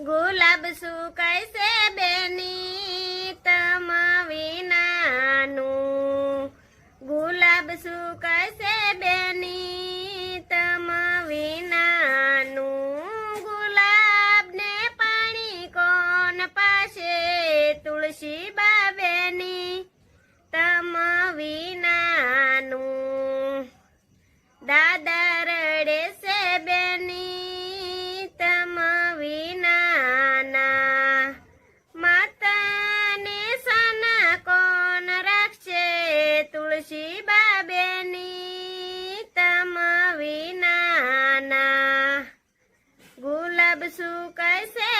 ગુલાબ સુકાય છે બેની તમ વિનાનું ગુલાબ સુકાય છે બેની તમ વિનાનું ગુલાબ ને પાણી કોણ પાશે તુલસી બાબેની તમ વિનાનું દાદા રડે છે બેની તમ વિનાના માતાને સાના કોણ રાખશે તુલસી બાબેની તમ વિનાના ગુલાબ સુકાય છે